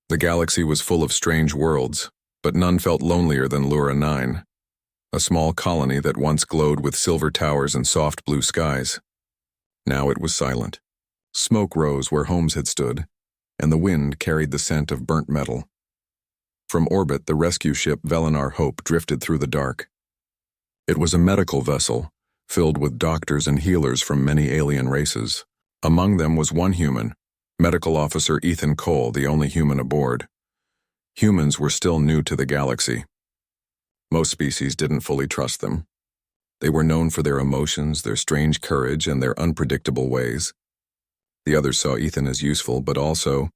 The galaxy was full of strange worlds, but none felt lonelier than Lura 9, a small colony that once glowed with silver towers and soft blue skies. Now it was silent. Smoke rose where homes had stood, and the wind carried the scent of burnt metal. From orbit, the rescue ship Velinar Hope drifted through the dark. It was a medical vessel, filled with doctors and healers from many alien races. Among them was one human, Medical Officer Ethan Cole, the only human aboard. Humans were still new to the galaxy. Most species didn't fully trust them. They were known for their emotions, their strange courage, and their unpredictable ways. The others saw Ethan as useful, but also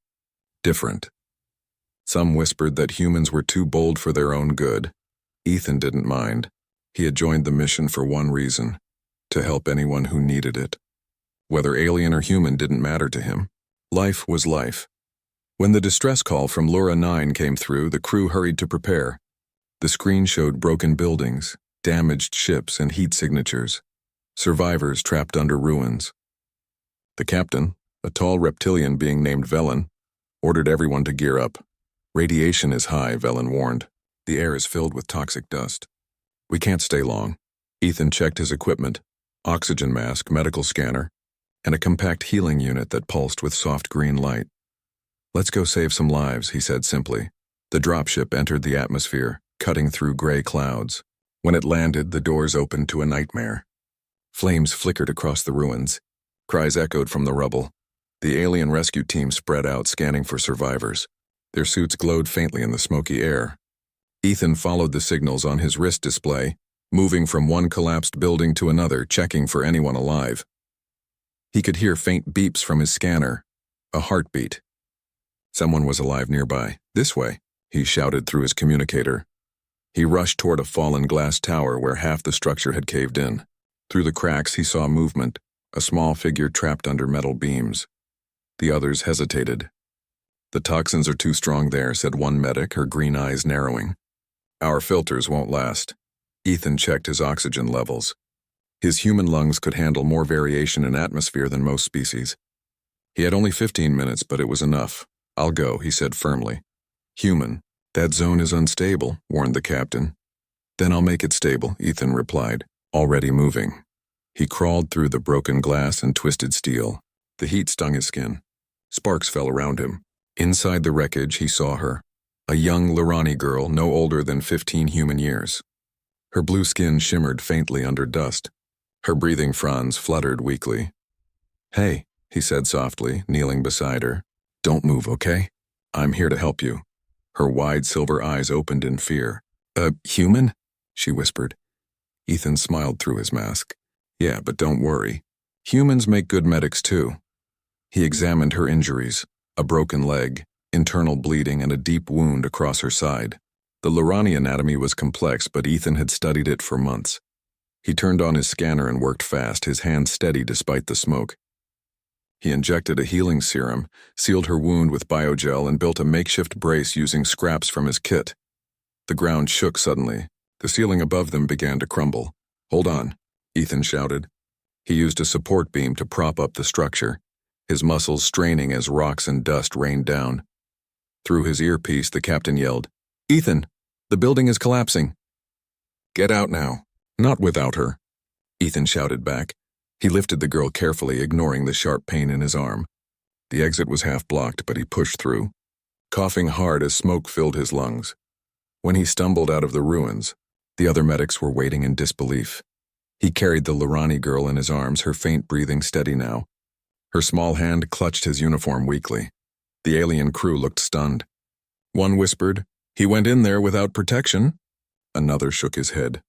different. Some whispered that humans were too bold for their own good. Ethan didn't mind. He had joined the mission for one reason: to help anyone who needed it. Whether alien or human didn't matter to him. Life was life. When the distress call from Lura 9 came through, the crew hurried to prepare. The screen showed broken buildings, damaged ships, and heat signatures. Survivors trapped under ruins. The captain, a tall reptilian being named Velen, ordered everyone to gear up. "Radiation is high," Velen warned. "The air is filled with toxic dust. We can't stay long." Ethan checked his equipment: oxygen mask, medical scanner, and a compact healing unit that pulsed with soft green light. "Let's go save some lives," he said simply. The dropship entered the atmosphere, cutting through gray clouds. When it landed, the doors opened to a nightmare. Flames flickered across the ruins. Cries echoed from the rubble. The alien rescue team spread out, scanning for survivors. Their suits glowed faintly in the smoky air. Ethan followed the signals on his wrist display, moving from one collapsed building to another, checking for anyone alive. He could hear faint beeps from his scanner, a heartbeat. Someone was alive nearby. "This way," he shouted through his communicator. He rushed toward a fallen glass tower where half the structure had caved in. Through the cracks, he saw movement, a small figure trapped under metal beams. The others hesitated. "The toxins are too strong there," said one medic, her green eyes narrowing. "Our filters won't last." Ethan checked his oxygen levels. His human lungs could handle more variation in atmosphere than most species. He had only 15 minutes, but it was enough. "I'll go," he said firmly. "Human, that zone is unstable," warned the captain. "Then I'll make it stable," Ethan replied, already moving. He crawled through the broken glass and twisted steel. The heat stung his skin. Sparks fell around him. Inside the wreckage, he saw her, a young Lurani girl no older than 15 human years. Her blue skin shimmered faintly under dust. Her breathing fronds fluttered weakly. "Hey," he said softly, kneeling beside her. "Don't move, okay? I'm here to help you." Her wide silver eyes opened in fear. Human?" she whispered. Ethan smiled through his mask. "Yeah, but don't worry. Humans make good medics too." He examined her injuries: a broken leg, internal bleeding, and a deep wound across her side. The Lurani anatomy was complex, but Ethan had studied it for months. He turned on his scanner and worked fast, his hands steady despite the smoke. He injected a healing serum, sealed her wound with biogel, and built a makeshift brace using scraps from his kit. The ground shook suddenly. The ceiling above them began to crumble. "Hold on," Ethan shouted. He used a support beam to prop up the structure, his muscles straining as rocks and dust rained down. Through his earpiece, the captain yelled, "Ethan, the building is collapsing." "Get out now." "Not without her," Ethan shouted back. He lifted the girl carefully, ignoring the sharp pain in his arm. The exit was half blocked, but he pushed through, coughing hard as smoke filled his lungs. When he stumbled out of the ruins, the other medics were waiting in disbelief. He carried the Lurani girl in his arms, her faint breathing steady now. Her small hand clutched his uniform weakly. The alien crew looked stunned. One whispered, "He went in there without protection." Another shook his head.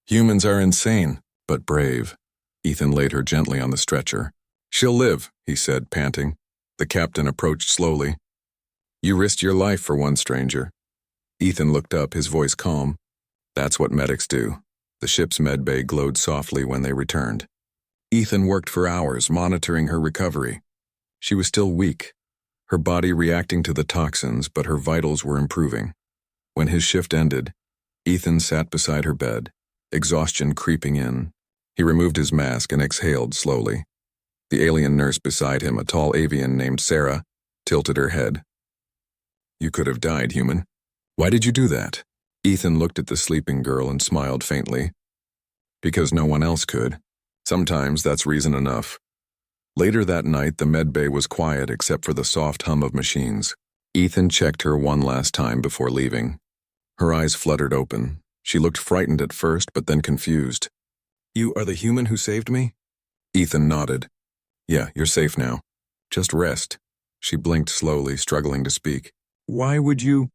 "Humans are insane, but brave." Ethan laid her gently on the stretcher. "She'll live," he said, panting. The captain approached slowly. "You risked your life for one stranger." Ethan looked up, his voice calm. "That's what medics do." The ship's medbay glowed softly when they returned. Ethan worked for hours, monitoring her recovery. She was still weak, her body reacting to the toxins, but her vitals were improving. When his shift ended, Ethan sat beside her bed, exhaustion creeping in. He removed his mask and exhaled slowly. The alien nurse beside him, a tall avian named Sarah, tilted her head. You could have died, human. Why did you do that? Ethan looked at the sleeping girl and smiled faintly. Because no one else could. Sometimes that's reason enough. Later that night, the medbay was quiet except for the soft hum of machines. Ethan checked her one last time before leaving. Her eyes fluttered open. She looked frightened at first, but then confused. You are the human who saved me? Ethan nodded. Yeah, you're safe now. Just rest. She blinked slowly, struggling to speak. Why would you?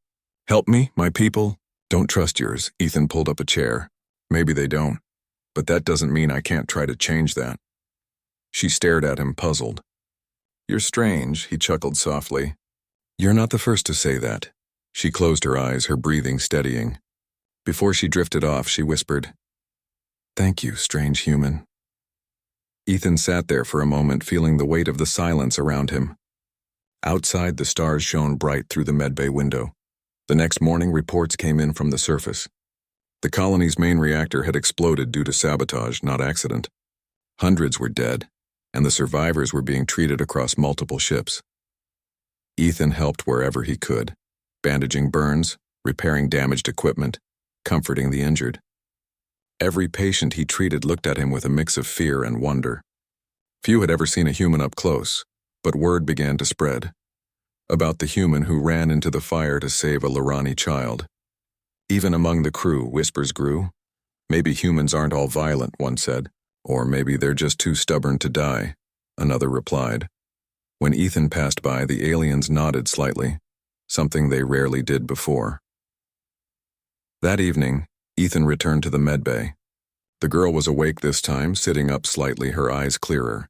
Help me, my people? Don't trust yours. Ethan pulled up a chair. Maybe they don't. But that doesn't mean I can't try to change that. She stared at him, puzzled. You're strange, he chuckled softly. You're not the first to say that. She closed her eyes, her breathing steadying. Before she drifted off, she whispered, Thank you, strange human. Ethan sat there for a moment, feeling the weight of the silence around him. Outside, the stars shone bright through the medbay window. The next morning, reports came in from the surface. The colony's main reactor had exploded due to sabotage, not accident. Hundreds were dead, and the survivors were being treated across multiple ships. Ethan helped wherever he could, bandaging burns, repairing damaged equipment, comforting the injured. Every patient he treated looked at him with a mix of fear and wonder. Few had ever seen a human up close, but word began to spread about the human who ran into the fire to save a Lurani child. Even among the crew, whispers grew. Maybe humans aren't all violent, one said, or maybe they're just too stubborn to die, another replied. When Ethan passed by, the aliens nodded slightly, something they rarely did before. That evening, Ethan returned to the medbay. The girl was awake this time, sitting up slightly, her eyes clearer.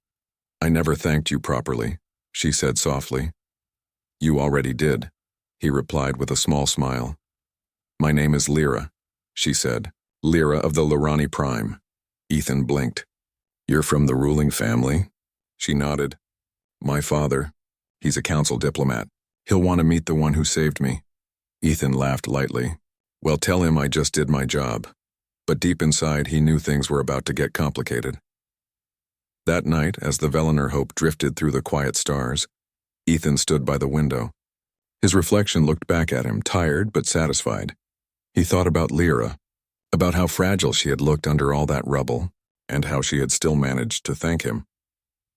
I never thanked you properly, she said softly. You already did, he replied with a small smile. My name is Lyra, she said. Lyra of the Lurani Prime. Ethan blinked. You're from the ruling family? She nodded. My father. He's a council diplomat. He'll want to meet the one who saved me. Ethan laughed lightly. Well, tell him I just did my job. But deep inside, he knew things were about to get complicated. That night, as the Velener Hope drifted through the quiet stars, Ethan stood by the window. His reflection looked back at him, tired but satisfied. He thought about Lyra, about how fragile she had looked under all that rubble, and how she had still managed to thank him.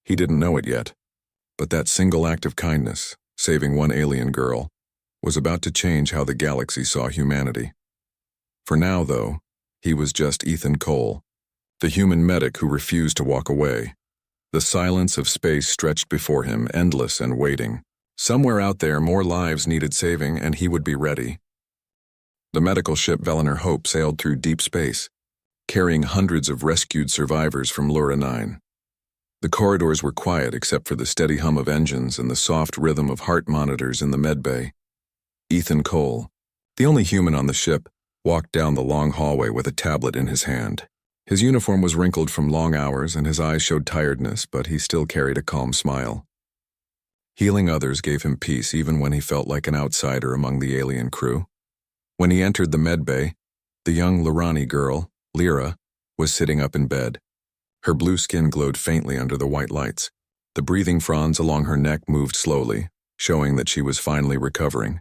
He didn't know it yet, but that single act of kindness, saving one alien girl, was about to change how the galaxy saw humanity. For now, though, he was just Ethan Cole, the human medic who refused to walk away. The silence of space stretched before him, endless and waiting. Somewhere out there, more lives needed saving, and he would be ready. The medical ship Velener Hope sailed through deep space, carrying hundreds of rescued survivors from Lura 9. The corridors were quiet except for the steady hum of engines and the soft rhythm of heart monitors in the medbay. Ethan Cole, the only human on the ship, walked down the long hallway with a tablet in his hand. His uniform was wrinkled from long hours and his eyes showed tiredness, but he still carried a calm smile. Healing others gave him peace even when he felt like an outsider among the alien crew. When he entered the medbay, the young Lurani girl, Lyra, was sitting up in bed. Her blue skin glowed faintly under the white lights. The breathing fronds along her neck moved slowly, showing that she was finally recovering.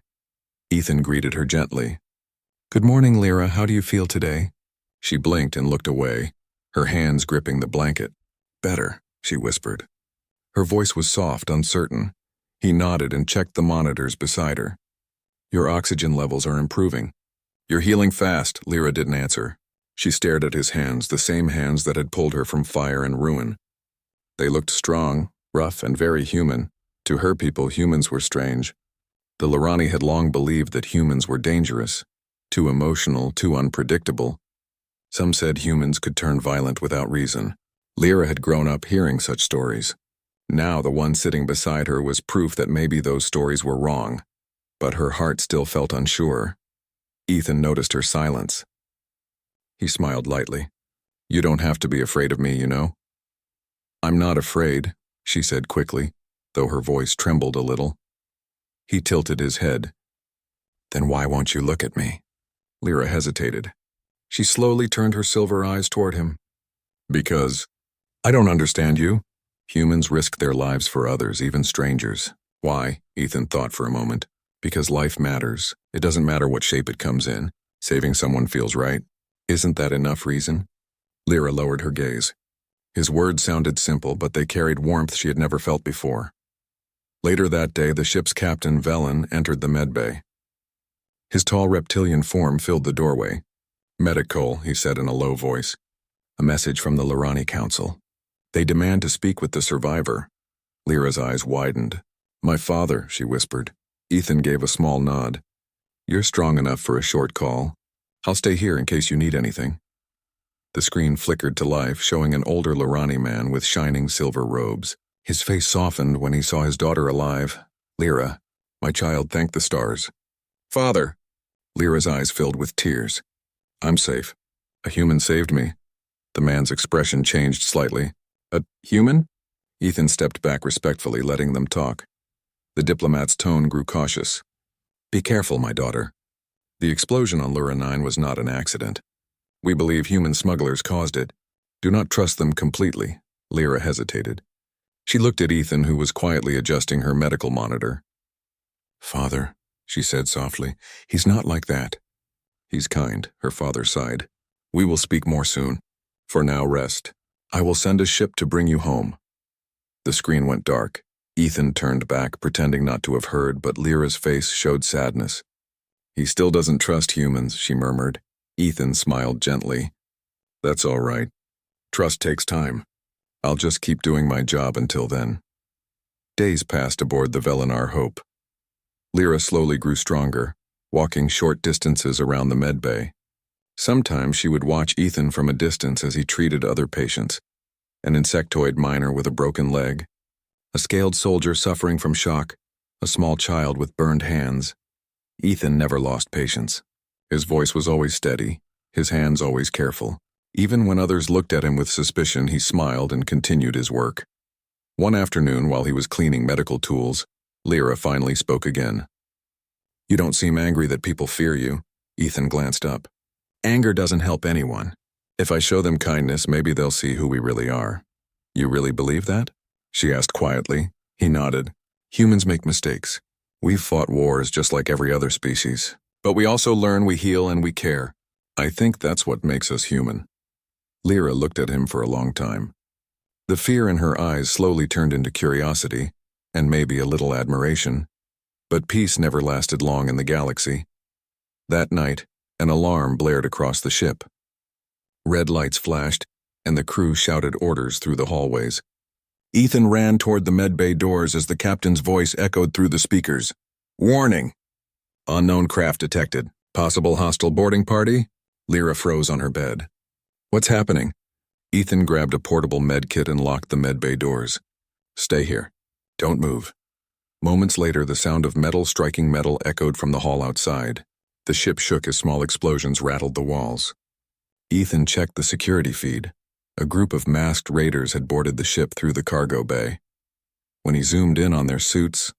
Ethan greeted her gently. Good morning, Lyra. How do you feel today? She blinked and looked away, her hands gripping the blanket. Better, she whispered. Her voice was soft, uncertain. He nodded and checked the monitors beside her. Your oxygen levels are improving. You're healing fast, Lyra didn't answer. She stared at his hands, the same hands that had pulled her from fire and ruin. They looked strong, rough, and very human. To her people, humans were strange. The Lurani had long believed that humans were dangerous, too emotional, too unpredictable. Some said humans could turn violent without reason. Lyra had grown up hearing such stories. Now the one sitting beside her was proof that maybe those stories were wrong, but her heart still felt unsure. Ethan noticed her silence. He smiled lightly. You don't have to be afraid of me, you know? I'm not afraid, she said quickly, though her voice trembled a little. He tilted his head. Then why won't you look at me? Lyra hesitated. She slowly turned her silver eyes toward him. Because I don't understand you. Humans risk their lives for others, even strangers. Why? Ethan thought for a moment. Because life matters. It doesn't matter what shape it comes in. Saving someone feels right. Isn't that enough reason? Lyra lowered her gaze. His words sounded simple, but they carried warmth she had never felt before. Later that day, the ship's captain, Velen, entered the medbay. His tall reptilian form filled the doorway. "Medical," he said in a low voice. "A message from the Lorani Council. They demand to speak with the survivor." Lyra's eyes widened. "My father," she whispered. Ethan gave a small nod. "You're strong enough for a short call. I'll stay here in case you need anything." The screen flickered to life, showing an older Lorani man with shining silver robes. His face softened when he saw his daughter alive. "Lyra, my child, thank the stars." "Father!" Lyra's eyes filled with tears. "I'm safe. A human saved me." The man's expression changed slightly. "A human?" Ethan stepped back respectfully, letting them talk. The diplomat's tone grew cautious. "Be careful, my daughter. The explosion on Lura 9 was not an accident. We believe human smugglers caused it. Do not trust them completely." Lyra hesitated. She looked at Ethan, who was quietly adjusting her medical monitor. "Father," she said softly, "he's not like that." "He's kind," her father sighed. "We will speak more soon. For now, rest. I will send a ship to bring you home." The screen went dark. Ethan turned back, pretending not to have heard, but Lyra's face showed sadness. "He still doesn't trust humans," she murmured. Ethan smiled gently. "That's all right. Trust takes time. I'll just keep doing my job until then." Days passed aboard the Velinar Hope. Lyra slowly grew stronger, walking short distances around the medbay. Sometimes she would watch Ethan from a distance as he treated other patients. An insectoid miner with a broken leg, a scaled soldier suffering from shock, a small child with burned hands. Ethan never lost patience. His voice was always steady, his hands always careful. Even when others looked at him with suspicion, he smiled and continued his work. One afternoon, while he was cleaning medical tools, Lyra finally spoke again. "You don't seem angry that people fear you." Ethan glanced up. "Anger doesn't help anyone. If I show them kindness, maybe they'll see who we really are." "You really believe that?" she asked quietly. He nodded. "Humans make mistakes. We've fought wars just like every other species. But we also learn, we heal, and we care. I think that's what makes us human." Lyra looked at him for a long time. The fear in her eyes slowly turned into curiosity, and maybe a little admiration. But peace never lasted long in the galaxy. That night, an alarm blared across the ship. Red lights flashed, and the crew shouted orders through the hallways. Ethan ran toward the medbay doors as the captain's voice echoed through the speakers. "Warning! Unknown craft detected. Possible hostile boarding party?" Lyra froze on her bed. "What's happening?" Ethan grabbed a portable med kit and locked the medbay doors. "Stay here. Don't move." Moments later, the sound of metal striking metal echoed from the hall outside. The ship shook as small explosions rattled the walls. Ethan checked the security feed. A group of masked raiders had boarded the ship through the cargo bay. When he zoomed in on their suits,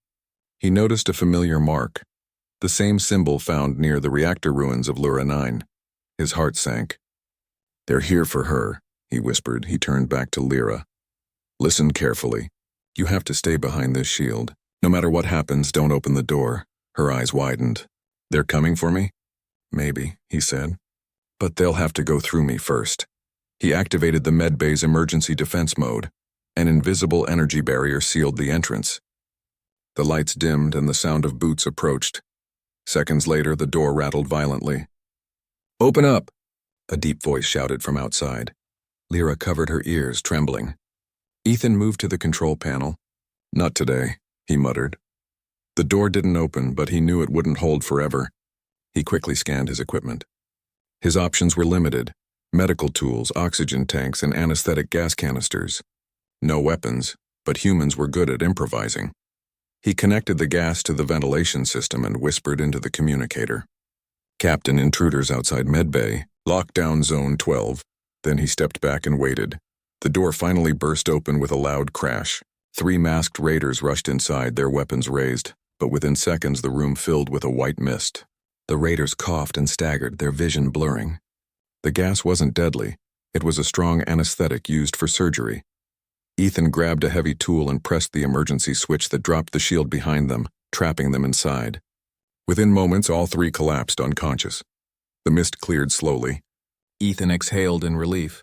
he noticed a familiar mark, the same symbol found near the reactor ruins of Lura 9. His heart sank. "They're here for her," he whispered. He turned back to Lyra. "Listen carefully. You have to stay behind this shield. No matter what happens, don't open the door." Her eyes widened. "They're coming for me?" "Maybe," he said. "But they'll have to go through me first." He activated the medbay's emergency defense mode. An invisible energy barrier sealed the entrance. The lights dimmed and the sound of boots approached. Seconds later, the door rattled violently. "Open up!" a deep voice shouted from outside. Lyra covered her ears, trembling. Ethan moved to the control panel. "Not today," he muttered. The door didn't open, but he knew it wouldn't hold forever. He quickly scanned his equipment. His options were limited: medical tools, oxygen tanks, and anesthetic gas canisters. No weapons, but humans were good at improvising. He connected the gas to the ventilation system and whispered into the communicator. "Captain, intruders outside medbay. Lockdown zone 12. Then he stepped back and waited. The door finally burst open with a loud crash. 3 masked raiders rushed inside, their weapons raised, but within seconds the room filled with a white mist. The raiders coughed and staggered, their vision blurring. The gas wasn't deadly. It was a strong anesthetic used for surgery. Ethan grabbed a heavy tool and pressed the emergency switch that dropped the shield behind them, trapping them inside. Within moments, all three collapsed unconscious. The mist cleared slowly. Ethan exhaled in relief.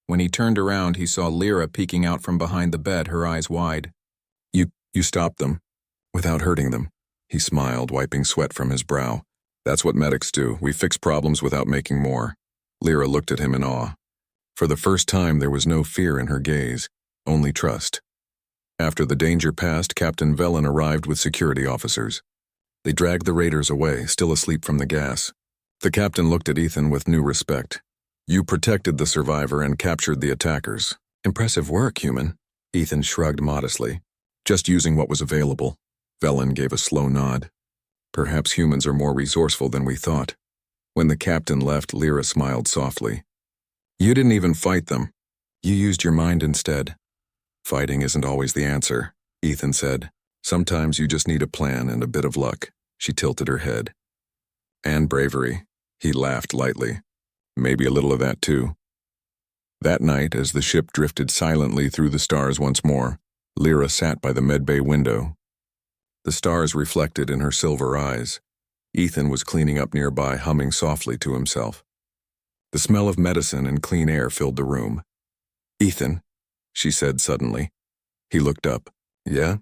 When he turned around, he saw Lyra peeking out from behind the bed, her eyes wide. You stopped them, without hurting them. He smiled, wiping sweat from his brow. That's what medics do. We fix problems without making more. Lyra looked at him in awe. For the first time, there was no fear in her gaze, only trust. After the danger passed, Captain Velen arrived with security officers. They dragged the raiders away, still asleep from the gas. The captain looked at Ethan with new respect. You protected the survivor and captured the attackers. Impressive work, human. Ethan shrugged modestly. Just using what was available. Velen gave a slow nod. Perhaps humans are more resourceful than we thought. When the captain left, Lyra smiled softly. You didn't even fight them. You used your mind instead. Fighting isn't always the answer, Ethan said. Sometimes you just need a plan and a bit of luck. She tilted her head. And bravery. He laughed lightly. Maybe a little of that too. That night, as the ship drifted silently through the stars once more, Lyra sat by the medbay window. The stars reflected in her silver eyes. Ethan was cleaning up nearby, humming softly to himself. The smell of medicine and clean air filled the room. Ethan, she said suddenly. He looked up. Yeah?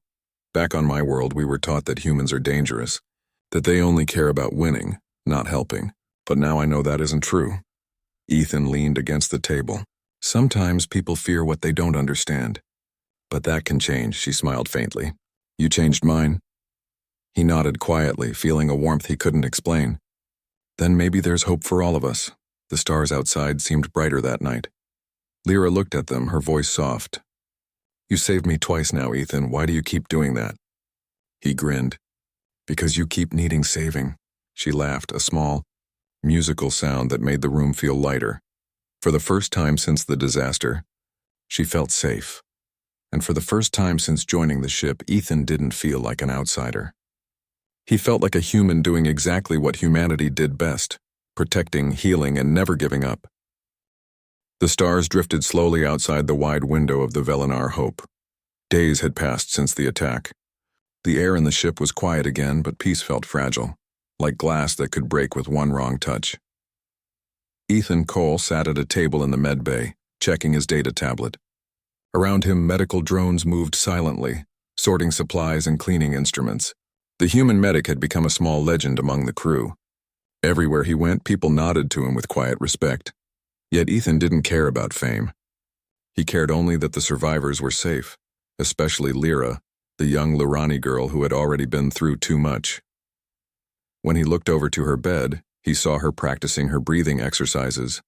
Back on my world, we were taught that humans are dangerous, that they only care about winning, not helping. But now I know that isn't true. Ethan leaned against the table. Sometimes people fear what they don't understand. But that can change, she smiled faintly. You changed mine? He nodded quietly, feeling a warmth he couldn't explain. Then maybe there's hope for all of us. The stars outside seemed brighter that night. Lyra looked at them, her voice soft. You saved me twice now, Ethan. Why do you keep doing that? He grinned. Because you keep needing saving. She laughed, a small, musical sound that made the room feel lighter. For the first time since the disaster, she felt safe. And for the first time since joining the ship, Ethan didn't feel like an outsider. He felt like a human doing exactly what humanity did best, protecting, healing, and never giving up. The stars drifted slowly outside the wide window of the Velenar Hope. Days had passed since the attack. The air in the ship was quiet again, but peace felt fragile, like glass that could break with one wrong touch. Ethan Cole sat at a table in the med bay, checking his data tablet. Around him, medical drones moved silently, sorting supplies and cleaning instruments. The human medic had become a small legend among the crew. Everywhere he went, people nodded to him with quiet respect. Yet Ethan didn't care about fame. He cared only that the survivors were safe, especially Lyra, the young Lurani girl who had already been through too much. When he looked over to her bed, he saw her practicing her breathing exercises.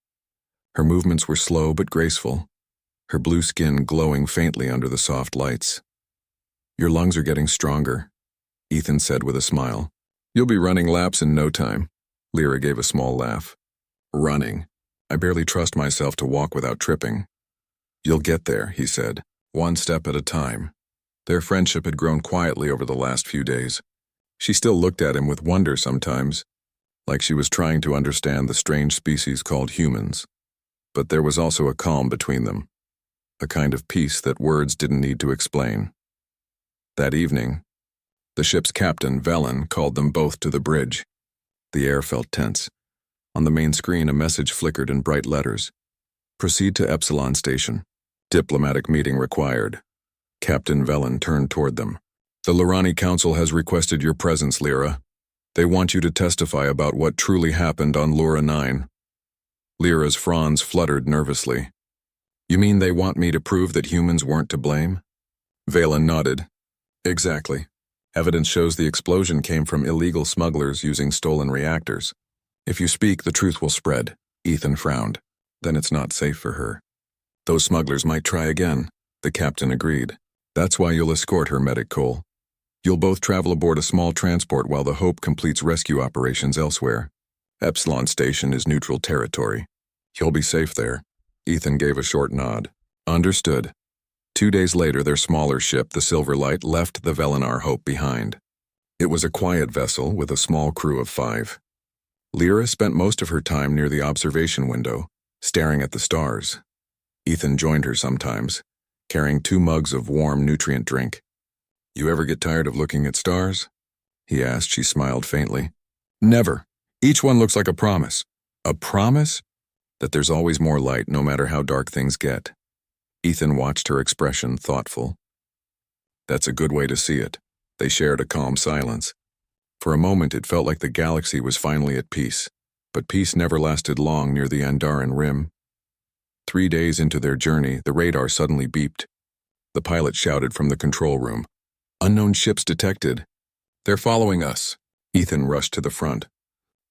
Her movements were slow but graceful, her blue skin glowing faintly under the soft lights. Your lungs are getting stronger, Ethan said with a smile. You'll be running laps in no time. Lyra gave a small laugh. Running. I barely trust myself to walk without tripping. You'll get there, he said, one step at a time. Their friendship had grown quietly over the last few days. She still looked at him with wonder sometimes, like she was trying to understand the strange species called humans. But there was also a calm between them, a kind of peace that words didn't need to explain. That evening, the ship's captain, Velen, called them both to the bridge. The air felt tense. On the main screen, a message flickered in bright letters. Proceed to Epsilon Station. Diplomatic meeting required. Captain Velen turned toward them. The Lurani Council has requested your presence, Lyra. They want you to testify about what truly happened on Lura 9. Lyra's fronds fluttered nervously. You mean they want me to prove that humans weren't to blame? Velen nodded. Exactly. Evidence shows the explosion came from illegal smugglers using stolen reactors. If you speak, the truth will spread. Ethan frowned. Then it's not safe for her. Those smugglers might try again, the captain agreed. That's why you'll escort her, Medic Cole. You'll both travel aboard a small transport while the Hope completes rescue operations elsewhere. Epsilon Station is neutral territory. You'll be safe there. Ethan gave a short nod. Understood. 2 days later, their smaller ship, the Silverlight, left the Velenar Hope behind. It was a quiet vessel with a small crew of 5. Lyra spent most of her time near the observation window, staring at the stars. Ethan joined her sometimes, carrying 2 mugs of warm nutrient drink. You ever get tired of looking at stars? he asked. She smiled faintly. Never. Each one looks like a promise. A promise? That there's always more light, no matter how dark things get. Ethan watched her expression, thoughtful. That's a good way to see it. They shared a calm silence. For a moment it felt like the galaxy was finally at peace, but peace never lasted long near the Andaran rim. 3 days into their journey, the radar suddenly beeped. The pilot shouted from the control room. Unknown ships detected. They're following us. Ethan rushed to the front.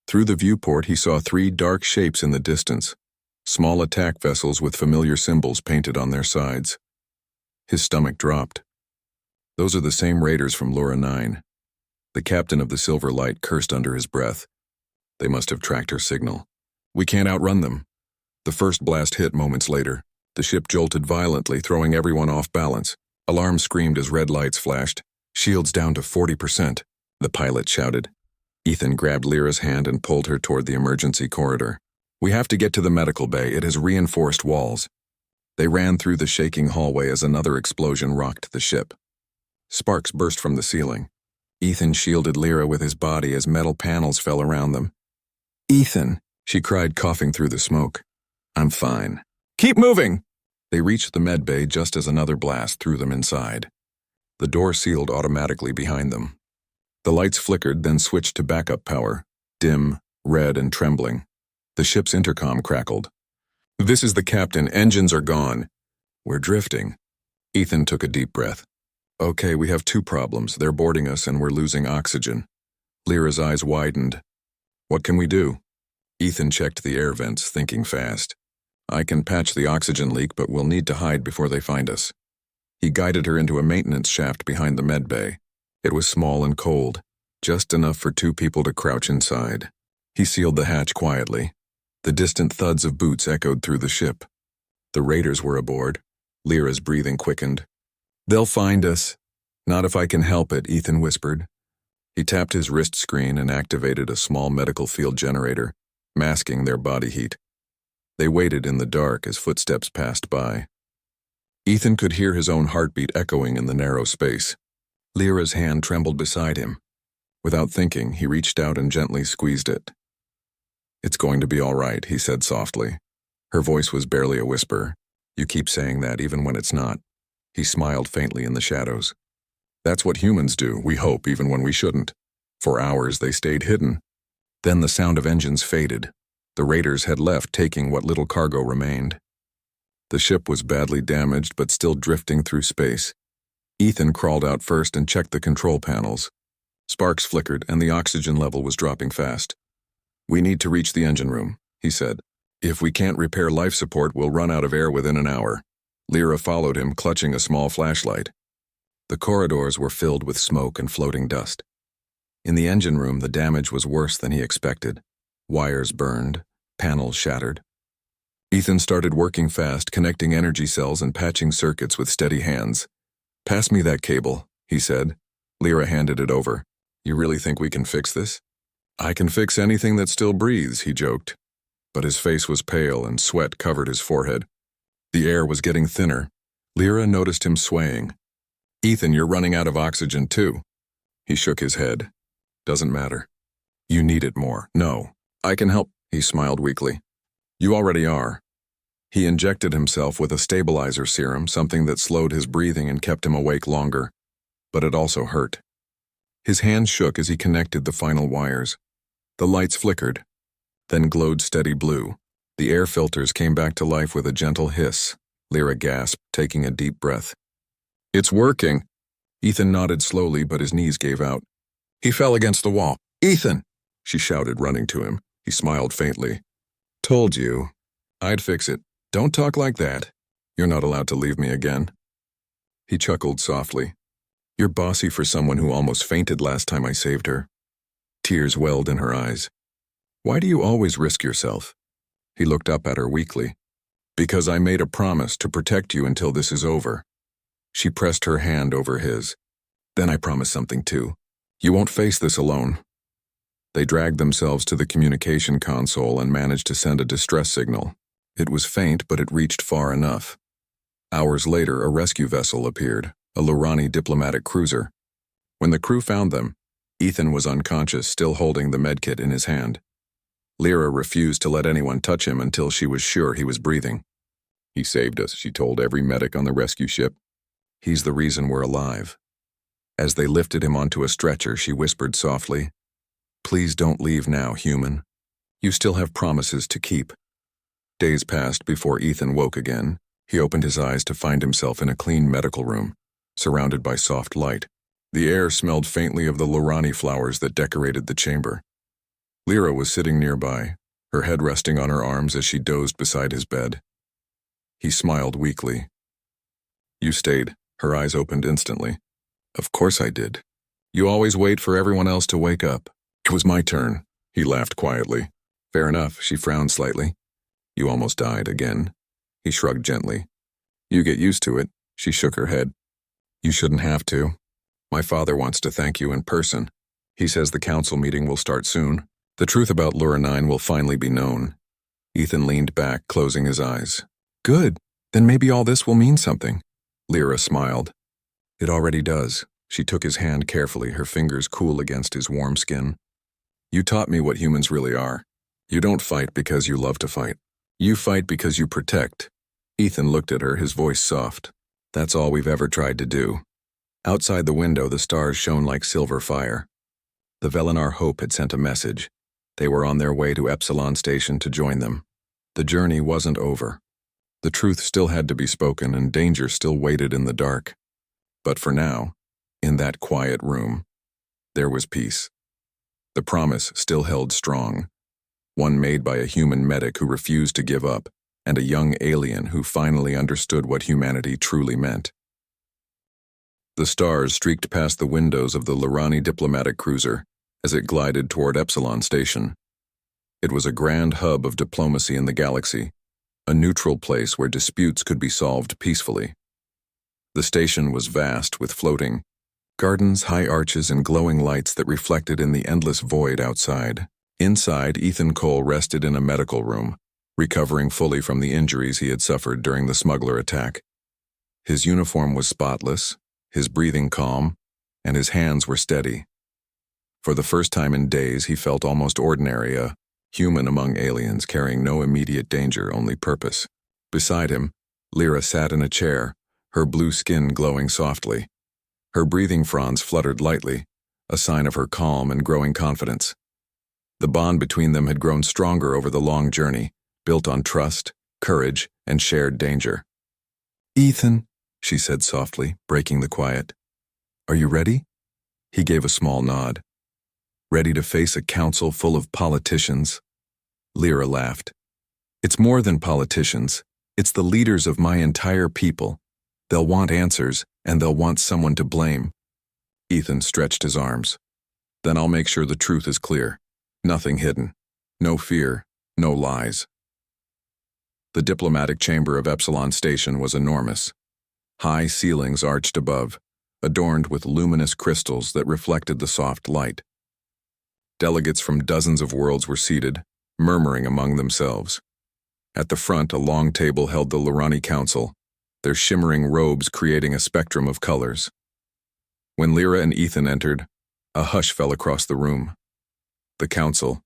Through the viewport he saw 3 dark shapes in the distance, small attack vessels with familiar symbols painted on their sides. His stomach dropped. Those are the same raiders from Lura 9. The captain of the Silver Light cursed under his breath. They must have tracked her signal. We can't outrun them. The first blast hit moments later. The ship jolted violently, throwing everyone off balance. Alarms screamed as red lights flashed. Shields down to 40%, the pilot shouted. Ethan grabbed Lyra's hand and pulled her toward the emergency corridor. We have to get to the medical bay. It has reinforced walls. They ran through the shaking hallway as another explosion rocked the ship. Sparks burst from the ceiling. Ethan shielded Lyra with his body as metal panels fell around them. Ethan, she cried, coughing through the smoke. I'm fine. Keep moving! They reached the med bay just as another blast threw them inside. The door sealed automatically behind them. The lights flickered, then switched to backup power, dim, red, and trembling. The ship's intercom crackled. This is the captain. Engines are gone. We're drifting. Ethan took a deep breath. Okay, we have 2 problems. They're boarding us and we're losing oxygen. Lyra's eyes widened. What can we do? Ethan checked the air vents, thinking fast. I can patch the oxygen leak, but we'll need to hide before they find us. He guided her into a maintenance shaft behind the med bay. It was small and cold, just enough for 2 people to crouch inside. He sealed the hatch quietly. The distant thuds of boots echoed through the ship. The raiders were aboard. Lyra's breathing quickened. They'll find us. Not if I can help it, Ethan whispered. He tapped his wrist screen and activated a small medical field generator, masking their body heat. They waited in the dark as footsteps passed by. Ethan could hear his own heartbeat echoing in the narrow space. Lyra's hand trembled beside him. Without thinking, he reached out and gently squeezed it. It's going to be all right, he said softly. Her voice was barely a whisper. You keep saying that even when it's not. He smiled faintly in the shadows. That's what humans do, we hope, even when we shouldn't. For hours they stayed hidden. Then the sound of engines faded. The raiders had left, taking what little cargo remained. The ship was badly damaged, but still drifting through space. Ethan crawled out first and checked the control panels. Sparks flickered, and the oxygen level was dropping fast. We need to reach the engine room, he said. If we can't repair life support, we'll run out of air within an hour. Lyra followed him, clutching a small flashlight. The corridors were filled with smoke and floating dust. In the engine room, the damage was worse than he expected. Wires burned, panels shattered. Ethan started working fast, connecting energy cells and patching circuits with steady hands. Pass me that cable, he said. Lyra handed it over. You really think we can fix this? I can fix anything that still breathes, he joked. But his face was pale and sweat covered his forehead. The air was getting thinner. Lyra noticed him swaying. Ethan, you're running out of oxygen too. He shook his head. Doesn't matter. You need it more. No, I can help, he smiled weakly. You already are. He injected himself with a stabilizer serum, something that slowed his breathing and kept him awake longer. But it also hurt. His hand shook as he connected the final wires. The lights flickered, then glowed steady blue. The air filters came back to life with a gentle hiss. Lyra gasped, taking a deep breath. It's working. Ethan nodded slowly, but his knees gave out. He fell against the wall. Ethan! She shouted, running to him. He smiled faintly. Told you. I'd fix it. Don't talk like that. You're not allowed to leave me again. He chuckled softly. You're bossy for someone who almost fainted last time I saved her. Tears welled in her eyes. Why do you always risk yourself? He looked up at her weakly. Because I made a promise to protect you until this is over. She pressed her hand over his. Then I promised something too. You won't face this alone. They dragged themselves to the communication console and managed to send a distress signal. It was faint, but it reached far enough. Hours later, a rescue vessel appeared, a Lurani diplomatic cruiser. When the crew found them, Ethan was unconscious, still holding the medkit in his hand. Lyra refused to let anyone touch him until she was sure he was breathing. "He saved us," she told every medic on the rescue ship. "He's the reason we're alive." As they lifted him onto a stretcher, she whispered softly, "Please don't leave now, human. You still have promises to keep." Days passed before Ethan woke again. He opened his eyes to find himself in a clean medical room, surrounded by soft light. The air smelled faintly of the Lurani flowers that decorated the chamber. Lyra was sitting nearby, her head resting on her arms as she dozed beside his bed. He smiled weakly. "You stayed." Her eyes opened instantly. "Of course I did. You always wait for everyone else to wake up. It was my turn." He laughed quietly. "Fair enough." She frowned slightly. "You almost died again." He shrugged gently. "You get used to it." She shook her head. "You shouldn't have to. My father wants to thank you in person. He says the council meeting will start soon. The truth about Lura 9 will finally be known." Ethan leaned back, closing his eyes. "Good. Then maybe all this will mean something." Lyra smiled. "It already does." She took his hand carefully, her fingers cool against his warm skin. "You taught me what humans really are. You don't fight because you love to fight. You fight because you protect." Ethan looked at her, his voice soft. "That's all we've ever tried to do." Outside the window, the stars shone like silver fire. The Velinar Hope had sent a message. They were on their way to Epsilon Station to join them. The journey wasn't over. The truth still had to be spoken, and danger still waited in the dark. But for now, in that quiet room, there was peace. The promise still held strong, one made by a human medic who refused to give up, and a young alien who finally understood what humanity truly meant. The stars streaked past the windows of the Lurani diplomatic cruiser as it glided toward Epsilon Station. It was a grand hub of diplomacy in the galaxy, a neutral place where disputes could be solved peacefully. The station was vast, with floating gardens, high arches, and glowing lights that reflected in the endless void outside. Inside, Ethan Cole rested in a medical room, recovering fully from the injuries he had suffered during the smuggler attack. His uniform was spotless, his breathing calm, and his hands were steady. For the first time in days, he felt almost ordinary, a human among aliens, carrying no immediate danger, only purpose. Beside him, Lyra sat in a chair, her blue skin glowing softly. Her breathing fronds fluttered lightly, a sign of her calm and growing confidence. The bond between them had grown stronger over the long journey, built on trust, courage, and shared danger. "Ethan," she said softly, breaking the quiet. "Are you ready?" He gave a small nod. "Ready to face a council full of politicians?" Lyra laughed. "It's more than politicians. It's the leaders of my entire people. They'll want answers, and they'll want someone to blame." Ethan stretched his arms. "Then I'll make sure the truth is clear. Nothing hidden. No fear. No lies." The diplomatic chamber of Epsilon Station was enormous. High ceilings arched above, adorned with luminous crystals that reflected the soft light. Delegates from dozens of worlds were seated, murmuring among themselves. At the front, a long table held the Lurani Council, their shimmering robes creating a spectrum of colors. When Lyra and Ethan entered, a hush fell across the room. The council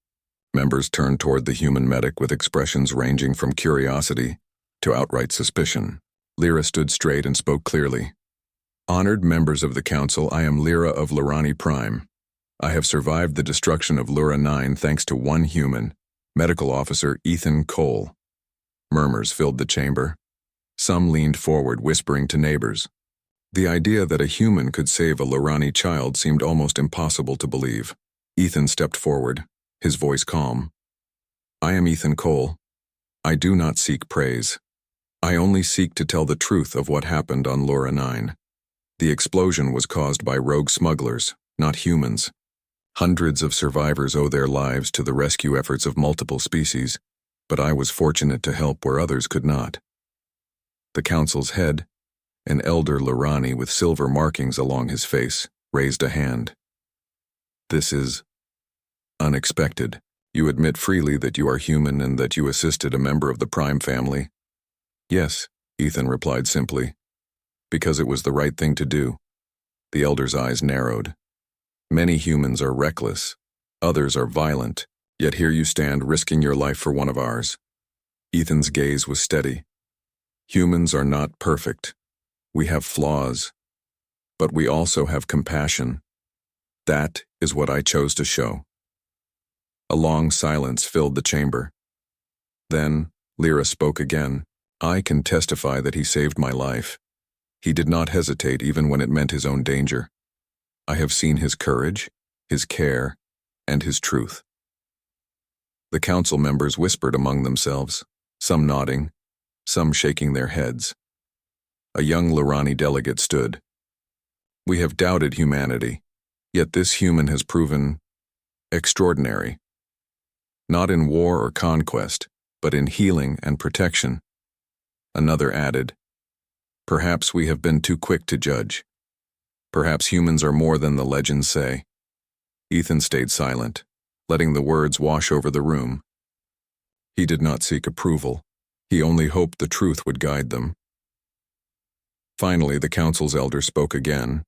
members turned toward the human medic with expressions ranging from curiosity to outright suspicion. Lyra stood straight and spoke clearly. "Honored members of the council, I am Lyra of Lurani Prime. I have survived the destruction of Lura 9 thanks to one human, Medical Officer Ethan Cole." Murmurs filled the chamber. Some leaned forward, whispering to neighbors. The idea that a human could save a Lurani child seemed almost impossible to believe. Ethan stepped forward, his voice calm. "I am Ethan Cole. I do not seek praise. I only seek to tell the truth of what happened on Lura 9. The explosion was caused by rogue smugglers, not humans. Hundreds of survivors owe their lives to the rescue efforts of multiple species, but I was fortunate to help where others could not." The council's head, an elder Lurani with silver markings along his face, raised a hand. "This is unexpected. You admit freely that you are human and that you assisted a member of the Prime family." "Yes," Ethan replied simply. "Because it was the right thing to do." The elder's eyes narrowed. Many humans are reckless, others are violent, yet here you stand risking your life for one of ours. Ethan's gaze was steady. Humans are not perfect. We have flaws, but we also have compassion. That is what I chose to show. A long silence filled the chamber. Then, Lyra spoke again. I can testify that he saved my life. He did not hesitate even when it meant his own danger. I have seen his courage, his care, and his truth. The council members whispered among themselves, some nodding, some shaking their heads. A young Lurani delegate stood. We have doubted humanity, yet this human has proven extraordinary. Not in war or conquest, but in healing and protection. Another added, perhaps we have been too quick to judge. Perhaps humans are more than the legends say. Ethan stayed silent, letting the words wash over the room. He did not seek approval. He only hoped the truth would guide them. Finally, the council's elder spoke again.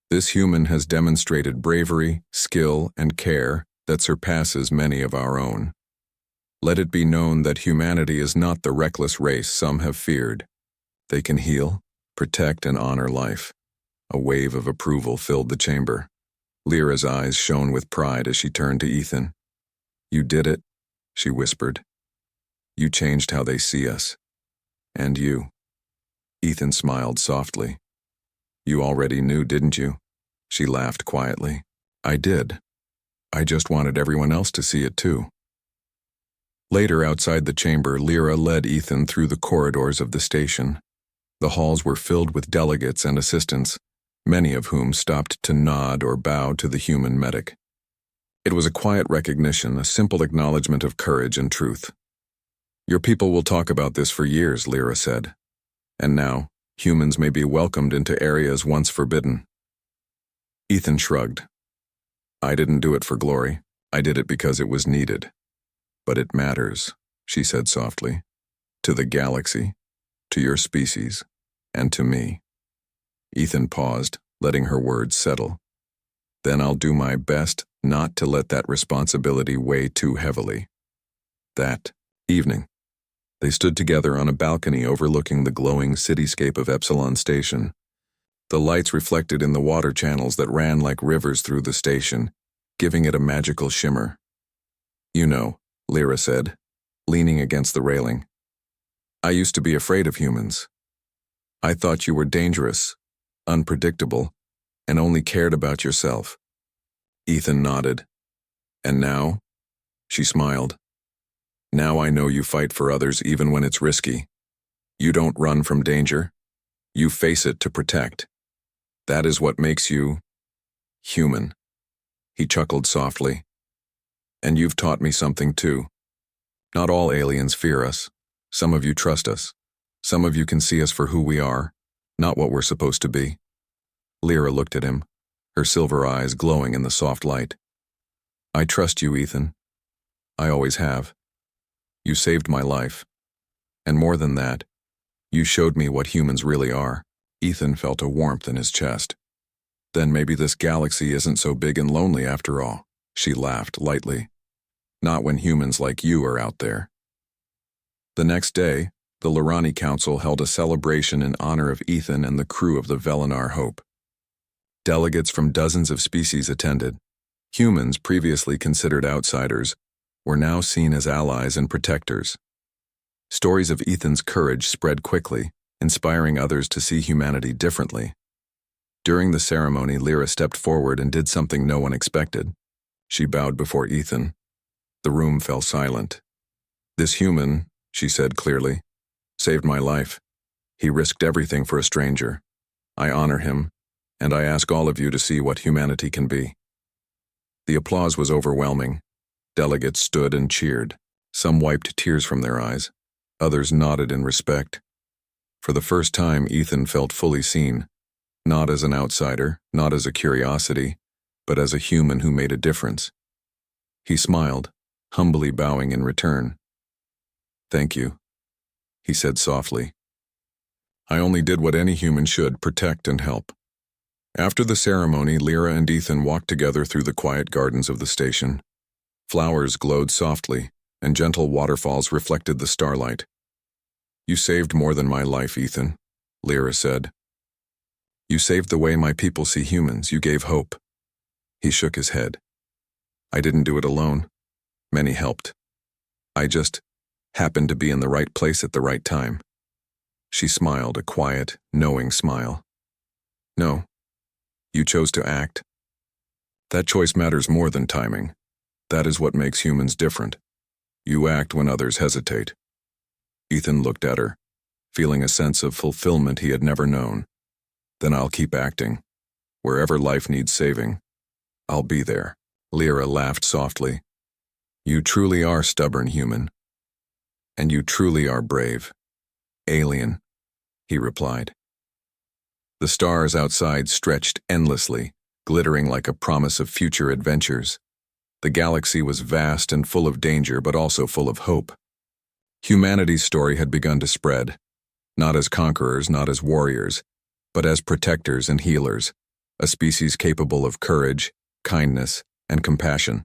This human has demonstrated bravery, skill, and care that surpasses many of our own. Let it be known that humanity is not the reckless race some have feared. They can heal, protect, and honor life. A wave of approval filled the chamber. Lyra's eyes shone with pride as she turned to Ethan. You did it, she whispered. You changed how they see us. And you. Ethan smiled softly. You already knew, didn't you? She laughed quietly. I did. I just wanted everyone else to see it too. Later, outside the chamber, Lyra led Ethan through the corridors of the station. The halls were filled with delegates and assistants, many of whom stopped to nod or bow to the human medic. It was a quiet recognition, a simple acknowledgement of courage and truth. Your people will talk about this for years, Lyra said. And now, humans may be welcomed into areas once forbidden. Ethan shrugged. I didn't do it for glory. I did it because it was needed. But it matters, she said softly. To the galaxy, to your species, and to me. Ethan paused, letting her words settle. Then I'll do my best not to let that responsibility weigh too heavily. That evening, they stood together on a balcony overlooking the glowing cityscape of Epsilon Station. The lights reflected in the water channels that ran like rivers through the station, giving it a magical shimmer. You know, Lyra said, leaning against the railing. I used to be afraid of humans. I thought you were dangerous, unpredictable, and only cared about yourself. Ethan nodded. And now? She smiled. Now I know you fight for others even when it's risky. You don't run from danger. You face it to protect. That is what makes you human. He chuckled softly. And you've taught me something too. Not all aliens fear us. Some of you trust us. Some of you can see us for who we are, not what we're supposed to be. Lyra looked at him, her silver eyes glowing in the soft light. I trust you, Ethan. I always have. You saved my life. And more than that, you showed me what humans really are. Ethan felt a warmth in his chest. Then maybe this galaxy isn't so big and lonely after all, she laughed lightly. Not when humans like you are out there. The next day, the Lurani Council held a celebration in honor of Ethan and the crew of the Velinar Hope. Delegates from dozens of species attended. Humans, previously considered outsiders, were now seen as allies and protectors. Stories of Ethan's courage spread quickly, inspiring others to see humanity differently. During the ceremony, Lyra stepped forward and did something no one expected. She bowed before Ethan. The room fell silent. This human, she said clearly, saved my life. He risked everything for a stranger. I honor him, and I ask all of you to see what humanity can be. The applause was overwhelming. Delegates stood and cheered. Some wiped tears from their eyes. Others nodded in respect. For the first time, Ethan felt fully seen, not as an outsider, not as a curiosity, but as a human who made a difference. He smiled, humbly bowing in return. Thank you, he said softly. I only did what any human should, protect and help. After the ceremony, Lyra and Ethan walked together through the quiet gardens of the station. Flowers glowed softly, and gentle waterfalls reflected the starlight. "You saved more than my life, Ethan," Lyra said. "You saved the way my people see humans. You gave hope." He shook his head. "I didn't do it alone. Many helped. I just happened to be in the right place at the right time." She smiled, a quiet, knowing smile. "No, you chose to act. That choice matters more than timing. That is what makes humans different. You act when others hesitate." Ethan looked at her, feeling a sense of fulfillment he had never known. "Then I'll keep acting. Wherever life needs saving, I'll be there." Lyra laughed softly. "You truly are stubborn, human. And you truly are brave. Alien," he replied. The stars outside stretched endlessly, glittering like a promise of future adventures. The galaxy was vast and full of danger, but also full of hope. Humanity's story had begun to spread, not as conquerors, not as warriors, but as protectors and healers, a species capable of courage, kindness, and compassion.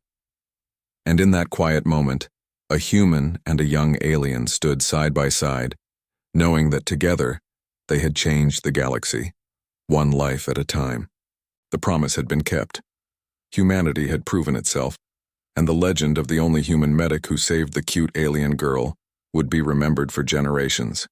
And in that quiet moment, a human and a young alien stood side by side, knowing that together they had changed the galaxy, one life at a time. The promise had been kept. Humanity had proven itself, and the legend of the only human medic who saved the cute alien girl would be remembered for generations.